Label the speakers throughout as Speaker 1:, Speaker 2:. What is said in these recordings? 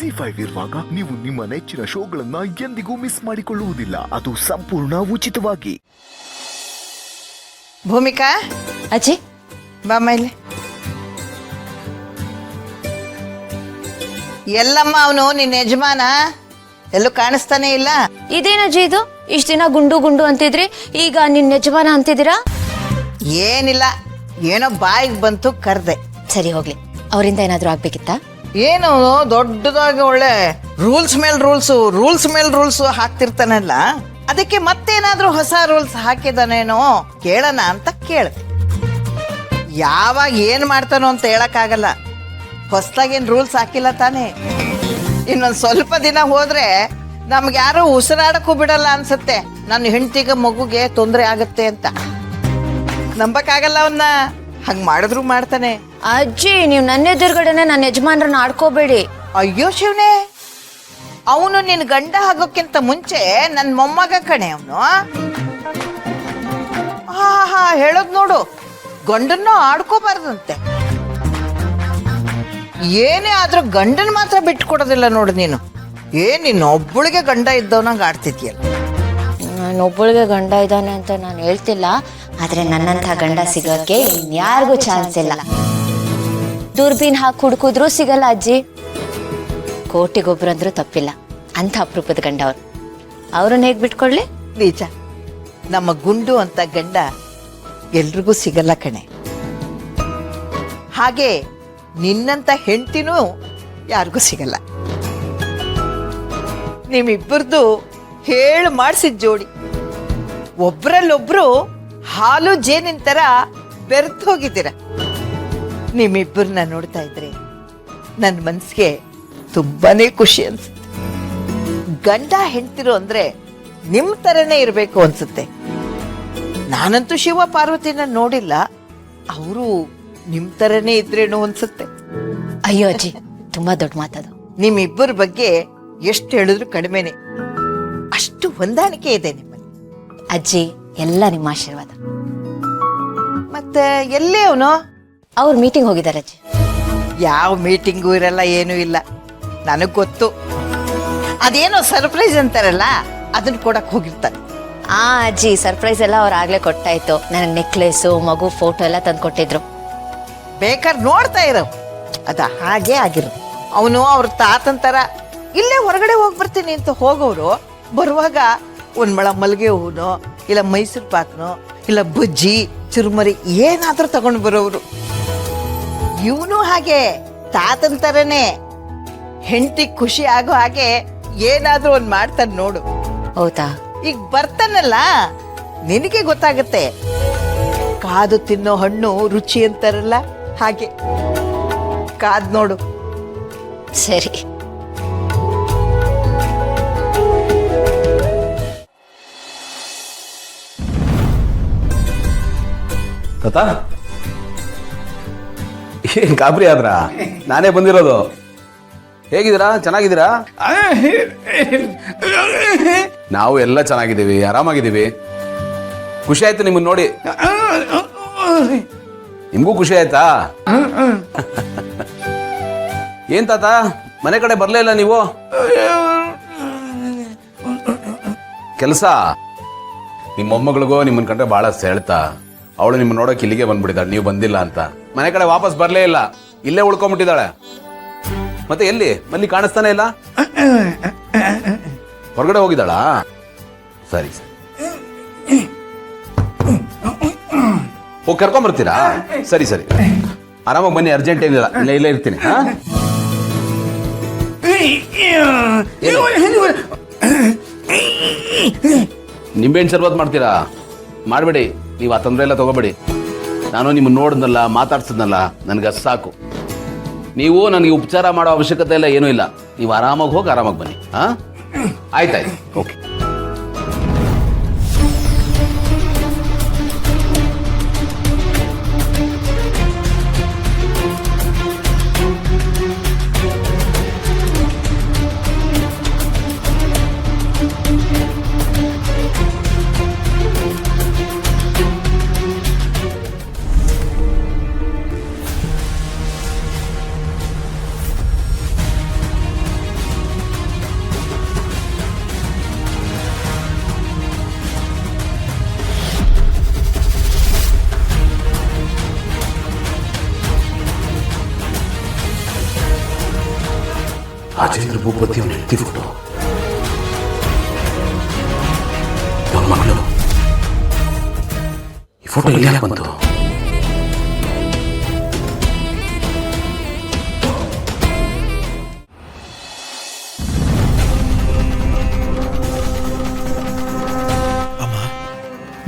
Speaker 1: ಜಿ5 ಇರುವಾಗ ನೀವು ನಿಮ್ಮ ನೆಚ್ಚಿನ ಶೋಗಳನ್ನ ಎಂದಿಗೂ ಮಿಸ್ ಮಾಡಿಕೊಳ್ಳುವುದಿಲ್ಲ. ಅದು ಸಂಪೂರ್ಣ ಉಚಿತವಾಗಿ.
Speaker 2: ಭೂಮಿಕಾ
Speaker 3: ಅಜ್ಜಿ
Speaker 2: ಬಾ ಮೇಲೆ. ಎಲ್ಲಮ್ಮ ಅವನು ನಿನ್ನ ಯಜಮಾನ ಎಲ್ಲೂ ಕಾಣಿಸ್ತಾನೆ ಇಲ್ಲ.
Speaker 3: ಇದೇನಜ್ಜಿ ಇದು? ಇಷ್ಟ ದಿನ ಗುಂಡು ಗುಂಡು ಅಂತಿದ್ರಿ, ಈಗ ನಿನ್ನ ಯಜಮಾನ ಅಂತಿದ್ದೀರಾ?
Speaker 2: ಏನಿಲ್ಲ, ಏನೋ ಬಾಯಿಗೆ ಬಂತು ಕರ್ದೆ.
Speaker 3: ಸರಿ ಹೋಗ್ಲಿ, ಅವರಿಂದ ಏನಾದ್ರೂ ಆಗ್ಬೇಕಿತ್ತಾ?
Speaker 2: ಏನು ದೊಡ್ಡದಾಗಿ ಒಳ್ಳೆ ರೂಲ್ಸ್ ಮೇಲೆ ರೂಲ್ಸ್ ಹಾಕ್ತಿರ್ತಾನಲ್ಲ, ಅದಕ್ಕೆ ಮತ್ತೇನಾದ್ರೂ ಹೊಸ ರೂಲ್ಸ್ ಹಾಕಿದಾನೇನೋ ಕೇಳೋಣ ಅಂತ ಕೇಳಿದೆ. ಯಾವಾಗ ಏನ್ ಮಾಡ್ತಾನೋ ಅಂತ ಹೇಳಕ್ಕಾಗಲ್ಲ. ಹೊಸದಾಗೇನು ರೂಲ್ಸ್ ಹಾಕಿಲ್ಲ ತಾನೇ. ಇನ್ನೊಂದು ಸ್ವಲ್ಪ ದಿನ ಹೋದ್ರೆ ನಮ್ಗೆ ಯಾರು ಉಸಿರಾಡಕ್ಕೂ ಬಿಡಲ್ಲ ಅನ್ಸುತ್ತೆ. ನನ್ನ ಹೆಂಡತಿಗೆ ಮಗುಗೆ ತೊಂದರೆ ಆಗತ್ತೆ ಅಂತ ನಂಬಕ್ಕಾಗಲ್ಲ ಅವನ್ನ. ಹಂಗ್ ಮಾಡಿದ್ರು ಮಾಡ್ತಾನೆ.
Speaker 3: ಅಜ್ಜಿ, ನೀವು ನನ್ನ ಎದುರುಗಡೆನೆ ನನ್ನ ಯಜಮಾನ್ರನ್ನ ಆಡ್ಕೋಬೇಡಿ.
Speaker 2: ಅಯ್ಯೋ ಶಿವನೇ, ಅವನು ನಿನ್ ಗಂಡ ಆಗೋಕ್ಕಿಂತ ಮುಂಚೆ ನನ್ ಮೊಮ್ಮಗ ಕಣೆ ಅವನು. ಹಾ ಹೇಳೋದ್ ನೋಡು, ಗಂಡನ್ನು ಆಡ್ಕೋಬಾರ್ದಂತೆ. ಏನೇ ಆದ್ರೂ ಗಂಡನ್ ಮಾತ್ರ ಬಿಟ್ಕೊಡೋದಿಲ್ಲ ನೋಡು ನೀನು. ನೀನು ಒಬ್ಬಳಿಗೆ ಗಂಡ ಇದ್ದವನಂಗ ಆಡ್ತಿದ್ಯಲ್ಲ.
Speaker 3: ನಾನೊಬ್ಬಳಿಗೆ ಗಂಡ ಇದ್ದಾನೆ ಅಂತ ನಾನು ಹೇಳ್ತಿಲ್ಲ, ಆದ್ರೆ ನನ್ನಂಥ ಗಂಡ ಸಿಗೋಕೆ ಇನ್ಯಾರಿಗೂ ಚಾನ್ಸ್ ಇಲ್ಲ. ದೂರ್ಬೀನ್ ಹಾಕಿ ಹುಡುಕಿದ್ರು ಸಿಗಲ್ಲ ಅಜ್ಜಿ. ಕೋಟಿಗೊಬ್ರಂದ್ರೂ ತಪ್ಪಿಲ್ಲ, ಅಂತ ಅಪರೂಪದ ಗಂಡ ಅವ್ರು. ಅವ್ರನ್ನ ಹೇಗ್ ಬಿಟ್ಕೊಳ್ಳಿ?
Speaker 2: ನಿಜ, ನಮ್ಮ ಗುಂಡು ಅಂತ ಗಂಡ ಎಲ್ರಿಗೂ ಸಿಗಲ್ಲ ಕಣೆ. ಹಾಗೆ ನಿನ್ನಂತ ಹೆಂಡ್ತಿನೂ ಯಾರಿಗೂ ಸಿಗಲ್ಲ. ನಿಮ್ಮಿಬ್ಬರದು ಹೇಳು ಮಾಡಿಸಿದ ಜೋಡಿ. ಒಬ್ರಲ್ಲೊಬ್ರು ಹಾಲು ಜೇನಿನ ತರ ಬೆರೆತು ಹೋಗಿದ್ದೀರ. ನಿಮ್ಮಿಬ್ಬರನ್ನ ನೋಡ್ತಾ ಇದ್ರೆ ನನ್ನ ಮನ್ಸಿಗೆ ತುಂಬಾನೇ ಖುಷಿ ಅನ್ಸುತ್ತೆ. ಗಂಡ ಹೆಂಡ್ತಿರು ಅಂದ್ರೆ ನಿಮ್ ತರನೇ ಇರ್ಬೇಕು ಅನ್ಸುತ್ತೆ. ನಾನಂತೂ ಶಿವ ಪಾರ್ವತಿನ ನೋಡಿಲ್ಲ, ಅವರು ನಿಮ್ ತರನೇ ಇದ್ರೇನು ಅನ್ಸುತ್ತೆ.
Speaker 3: ಅಯ್ಯೋ ಅಜ್ಜಿ, ತುಂಬಾ ದೊಡ್ಡ ಮಾತದು.
Speaker 2: ನಿಮ್ಮಿಬ್ಬರ ಬಗ್ಗೆ ಎಷ್ಟು ಹೇಳಿದ್ರು ಕಡಿಮೆನೆ. ಅಷ್ಟು ಹೊಂದಾಣಿಕೆ ಇದೆ ನಿಮ್ಮಲ್ಲಿ.
Speaker 3: ಅಜ್ಜಿ, ಎಲ್ಲ ನಿಮ್ಮ ಆಶೀರ್ವಾದ.
Speaker 2: ಮತ್ತೆ ಎಲ್ಲೇ ಅವನು?
Speaker 3: ಅವ್ರು ಮೀಟಿಂಗ್ ಹೋಗಿದ್ದಾರೆ ಅಜ್ಜಿ.
Speaker 2: ಯಾವ ಮೀಟಿಂಗು ಇರಲ್ಲ, ಏನೂ ಇಲ್ಲ. ನನಗ್ ಗೊತ್ತು. ಅದೇನೋ ಸರ್ಪ್ರೈಸ್ ಅಂತಾರಲ್ಲ, ಅದನ್ನ ಕೊಡಕ್ ಹೋಗಿರ್ತಾನೆ.
Speaker 3: ಅಜ್ಜಿ, ಸರ್ಪ್ರೈಸ್ ಎಲ್ಲ ಅವ್ರು ಆಗ್ಲೇ ಕೊಟ್ಟಾಯ್ತು. ನನಗೆ ನೆಕ್ಲೆಸು, ಮಗು ಫೋಟೋ ಎಲ್ಲ ತಂದು ಕೊಟ್ಟಿದ್ರು.
Speaker 2: ಬೇಕಾದ್ರೆ ನೋಡ್ತಾ ಇರೋ, ಅದ ಹಾಗೆ ಆಗಿರು. ಅವನು ಅವ್ರ ತಾತಂತರ ಇಲ್ಲೇ ಹೊರಗಡೆ ಹೋಗಿ ಬರ್ತೀನಿ ಅಂತ ಹೋಗೋರು ಬರುವಾಗ ಒಂದ್ ಮಳ ಮಲ್ಗೆ ಹೂನೋ, ಇಲ್ಲ ಮೈಸೂರು ಪಾಕ್ನೋ, ಇಲ್ಲ ಬಜ್ಜಿ ಚುರುಮರಿ ಏನಾದ್ರೂ ತಗೊಂಡು ಬರೋರು. ಇವನು ಹಾಗೆ ತಾತಂತರನೇ ಹೆಂಡತಿ ಖುಷಿ ಆಗೋ ಹಾಗೆ ಏನಾದ್ರೂ ಒಂದ್ ಮಾಡ್ತಾನೆ ನೋಡು.
Speaker 3: ಹೌದಾ?
Speaker 2: ಈಗ ಬರ್ತಾನಲ್ಲ, ನಿನಗೆ ಗೊತ್ತಾಗತ್ತೆ. ಕಾದು ತಿನ್ನೋ ಹಣ್ಣು ರುಚಿ ಅಂತಾರಲ್ಲ, ಹಾಗೆ ಕಾದ್ ನೋಡು.
Speaker 3: ಸರಿ.
Speaker 4: ತಾತ, ಏನ್ ಗಾಬರಿ ಆದ್ರ? ನಾನೇ ಬಂದಿರೋದು. ಹೇಗಿದ್ದೀರಾ? ಚೆನ್ನಾಗಿದ್ದೀರಾ? ನಾವು ಎಲ್ಲ ಚೆನ್ನಾಗಿದ್ದೀವಿ, ಆರಾಮಾಗಿದ್ದೀವಿ. ಖುಷಿ ಆಯ್ತು ನಿಮ್ಮನ್ನ ನೋಡಿ. ನಿಮ್ಗೂ ಖುಷಿ ಆಯ್ತಾ? ಏನ್ ತಾತ, ಮನೆ ಕಡೆ ಬರ್ಲೇ ಇಲ್ಲ ನೀವು? ಕೆಲಸ? ನಿಮ್ಮ ಮೊಮ್ಮಗಳಿಗೋ ನಿಮ್ಮನ್ ಕಂಡ್ರೆ ಬಹಳ ಸೆಳ್ತಾ. ಅವಳು ನಿಮ್ಮ ನೋಡೋಕೆ ಇಲ್ಲಿಗೆ ಬಂದ್ಬಿಟ್ಟಿದ್ದಾಳೆ, ನೀವು ಬಂದಿಲ್ಲ ಅಂತ. ಮನೆ ಕಡೆ ವಾಪಸ್ ಬರ್ಲೇ ಇಲ್ಲ, ಇಲ್ಲೇ ಉಳ್ಕೊಂಡ್ಬಿಟ್ಟಿದ್ದಾಳೆ. ಮತ್ತೆ ಎಲ್ಲಿ ಮಲ್ಲಿ ಕಾಣಿಸ್ತಾನೆ ಇಲ್ಲ? ಹೊರಗಡೆ ಹೋಗಿದ್ದಾಳಾ? ಸರಿ ಸರಿ, ಹೋಗಿ ಕರ್ಕೊಂಡ್ಬರ್ತೀರಾ? ಸರಿ ಸರಿ, ಆರಾಮಾಗಿ ಬನ್ನಿ, ಅರ್ಜೆಂಟ್ ಏನಿಲ್ಲ, ಇಲ್ಲೇ ಇರ್ತೀನಿ. ನಿಂಬೆಹಣ್ಣು ಶರ್ಬತ್ ಮಾಡ್ತೀರಾ? ಮಾಡಬೇಡಿ, ನೀವು ಆ ತೊಂದರೆ ಎಲ್ಲ ತಗೋಬೇಡಿ. ನಾನು ನಿಮ್ಮನ್ನು ನೋಡಿದ್ನಲ್ಲ, ಮಾತಾಡ್ಸಿದ್ನಲ್ಲ, ನನಗೆ ಅಷ್ಟು ಸಾಕು. ನೀವು ನನಗೆ ಉಪಚಾರ ಮಾಡೋ ಅವಶ್ಯಕತೆ ಇಲ್ಲ, ಏನೂ ಇಲ್ಲ. ನೀವು ಆರಾಮಾಗಿ ಹೋಗಿ ಆರಾಮಾಗಿ ಬನ್ನಿ. ಆಯ್ತಾಯ್ತು, ಓಕೆ. ರಾಜೇಂದ್ರ ಭೂಪತಿ ಅವನು ಹೆಂಡತಿ ಫೋಟೋ, ಅವನ ಮಗಳು. ಈ ಫೋಟೋ ಇಲ್ಲಿ ಯಾಕೆ ಬಂತು?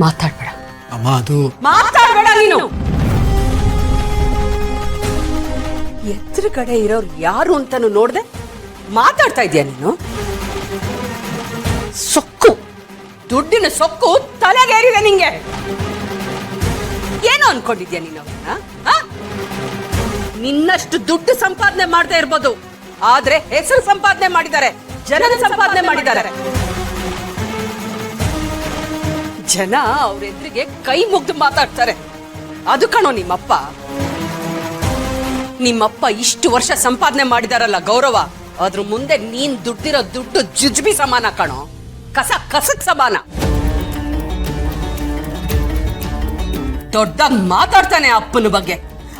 Speaker 5: ಮಾತಾಡ್ಬೇಡ
Speaker 6: ಅಮ್ಮ, ಅದು
Speaker 5: ಮಾತಾಡ್ಬೇಡ ನೀನು. ಎದ್ರ ಕಡೆ ಇರೋರು ಯಾರು ಅಂತಾನು ನೋಡ್ದೆ ಮಾತಾಡ್ತಾ ಇದೀಯ ನೀನು. ಸೊಕ್ಕು, ದುಡ್ಡಿನ ಸೊಕ್ಕು ತಲೆಗೇರಿದೆ ನಿಂಗೆ. ಏನು ಅನ್ಕೊಂಡಿದ್ಯಾ ನೀನು ಅವ್ರನ್ನ? ನಿನ್ನಷ್ಟು ದುಡ್ಡು ಸಂಪಾದನೆ ಮಾಡ್ತಾ ಇರ್ಬೋದು, ಆದ್ರೆ ಹೆಸರು ಸಂಪಾದನೆ ಮಾಡಿದ್ದಾರೆ, ಜನರ ಸಂಪಾದನೆ ಮಾಡಿದ್ದಾರೆ. ಜನ ಅವ್ರ ಎದುರಿಗೆ ಕೈ ಮುಗ್ದು ಮಾತಾಡ್ತಾರೆ. ಅದು ಕಣೋ ನಿಮ್ಮಪ್ಪ. ನಿಮ್ಮಪ್ಪ ಇಷ್ಟು ವರ್ಷ ಸಂಪಾದನೆ ಮಾಡಿದಾರಲ್ಲ ಗೌರವ, ಅದ್ರ ಮುಂದೆ ನೀನ್ ದುಡ್ಡಿರೋ ದುಡ್ಡು ಜುಜ್ಬಿ ಸಮಾನ ಕಣೋ, ಕಸಕ್ ಸಮಾನ. ದೊಡ್ಡದಾಗಿ ಮಾತಾಡ್ತಾನೆ ಅಪ್ಪನ ಬಗ್ಗೆ,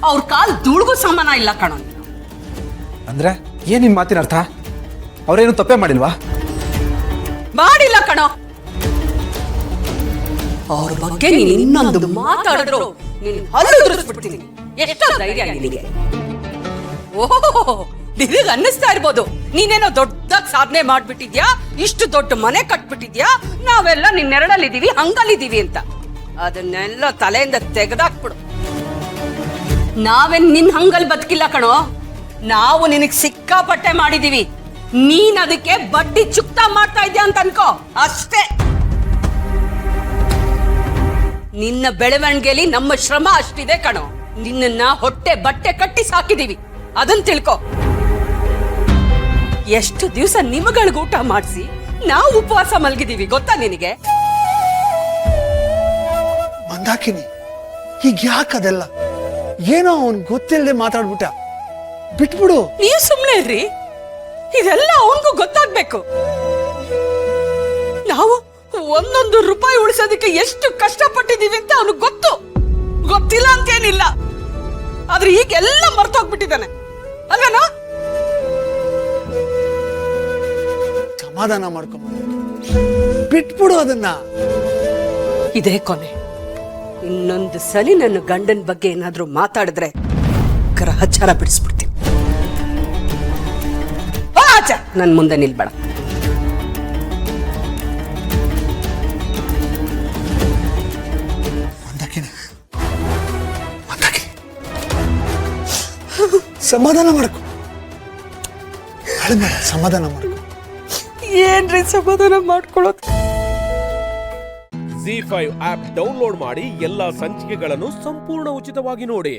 Speaker 5: ಅವ್ರ ಕಾಲ್ ಧೂಳ್ಗೂ ಸಮಾನ ಇಲ್ಲ ಕಣೋ.
Speaker 6: ಅಂದ್ರೆ ಏನ್ ನಿನ್ ಮಾತಿನ ಅರ್ಥ? ಅವ್ರೇನು ತಪ್ಪೇ ಮಾಡಿಲ್ವಾ?
Speaker 5: ಮಾಡಿಲ್ಲ ಕಣೋ. ಅವ್ರ ಬಗ್ಗೆ ನೀನ್ ಇನ್ನೊಂದು ಮಾತಾಡಿದ್ರು ನೀನ್ ಹಲ್ಲು ಉದುರಿಸ್ಬಿಡ್ತೀನಿ. ಎಷ್ಟೋ ಧೈರ್ಯ ನಿನಗೆ. ಓಹೋ, ನಿನಗೆ ಅನ್ನಿಸ್ತಾ ಇರ್ಬೋದು ನೀನೇನೋ ದೊಡ್ಡದಾಗಿ ಸಾಧನೆ ಮಾಡ್ಬಿಟ್ಟಿದ್ಯಾ, ಇಷ್ಟು ದೊಡ್ಡ ಮನೆ ಕಟ್ಬಿಟ್ಟಿದ್ಯಾ, ನಾವೆಲ್ಲ ನಿನ್ನೆರಡಲ್ಲಿದ್ದೀವಿ, ಹಂಗಲ್ಲಿದ್ದೀವಿ ಅಂತ. ಅದನ್ನೆಲ್ಲ ತಲೆಯಿಂದ ತೆಗೆದಾಕ್ಬಿಡು. ನಾವೇನ್ ನಿನ್ ಹಂಗಲ್ ಬದುಕಿಲ್ಲ ಕಣೋ, ನಾವು ನಿನಗ್ ಸಿಕ್ಕಾಪಟ್ಟೆ ಮಾಡಿದೀವಿ. ನೀನ್ ಅದಕ್ಕೆ ಬಡ್ಡಿ ಚುಕ್ತಾ ಮಾಡ್ತಾ ಇದ್ಯಾ ಅಂತ ಅನ್ಕೋ ಅಷ್ಟೇ. ನಿನ್ನ ಬೆಳವಣಿಗೆಯಲ್ಲಿ ನಮ್ಮ ಶ್ರಮ ಅಷ್ಟಿದೆ ಕಣೋ. ನಿನ್ನ ಹೊಟ್ಟೆ ಬಟ್ಟೆ ಕಟ್ಟಿ ಸಾಕಿದೀವಿ, ಅದನ್ನ ತಿಳ್ಕೊ. ಎಷ್ಟು ದಿವಸ ನಿಮಗಳಿಗೆ ಊಟ ಮಾಡಿಸಿ ನಾವು ಉಪವಾಸ ಮಲಗಿದೀವಿ ಗೊತ್ತಾ ನಿನಗೆ?
Speaker 6: ಮಂದಾಕಿನಿ, ಈಗ ಯಾಕದೆಲ್ಲ? ಏನೋ ಅವನ್ ಗೊತ್ತಿಲ್ಲದೆ ಮಾತಾಡ್ಬಿಟ್ಟ, ಬಿಟ್ಬಿಡು.
Speaker 5: ನೀವು ಸುಮ್ನೆ ಇರ್ರಿ, ಇದೆಲ್ಲ ಅವನ್ಗೂ ಗೊತ್ತಾಗ್ಬೇಕು. ನಾವು ಒಂದೊಂದು ರೂಪಾಯಿ ಉಳಿಸೋದಕ್ಕೆ ಎಷ್ಟು ಕಷ್ಟಪಟ್ಟಿದೀವಿ ಅಂತ ಅವನಿಗೆ ಗೊತ್ತಿಲ್ಲ ಅಂತೇನಿಲ್ಲ. ಆದ್ರೆ ಈಗೆಲ್ಲ ಮರ್ತೋಗ್ಬಿಟ್ಟಿದ್ದಾನೆ ಅಲ್ವೇನೋ?
Speaker 6: ಸಮಾಧಾನ ಮಾಡ್ಕೊಂಬ, ಬಿಟ್ಬಿಡು ಅದನ್ನ.
Speaker 5: ಇದೇ ಕೊನೆ. ಇನ್ನೊಂದು ಸಲಿ ನನ್ನ ಗಂಡನ ಬಗ್ಗೆ ಏನಾದ್ರೂ ಮಾತಾಡಿದ್ರೆ ಗ್ರಹಚಾರ ಬಿಡಿಸ್ಬಿಡ್ತೀನಿ. ನನ್ ಮುಂದೆ ನಿಲ್ಬೇಡ.
Speaker 6: ಸಮಾಧಾನ ಮಾಡ್ಕೊ, ಸಮಾಧಾನ ಮಾಡ್ಕೊ.
Speaker 5: ಏನ್ರಿ ಸಮಾಧಾನ ಮಾಡ್ಕೊಳ್ಳೋದು?
Speaker 7: ZEE5 ಆಪ್ ಡೌನ್ಲೋಡ್ ಮಾಡಿ ಎಲ್ಲಾ ಸಂಚಿಕೆಗಳನ್ನು ಸಂಪೂರ್ಣ ಉಚಿತವಾಗಿ ನೋಡಿ.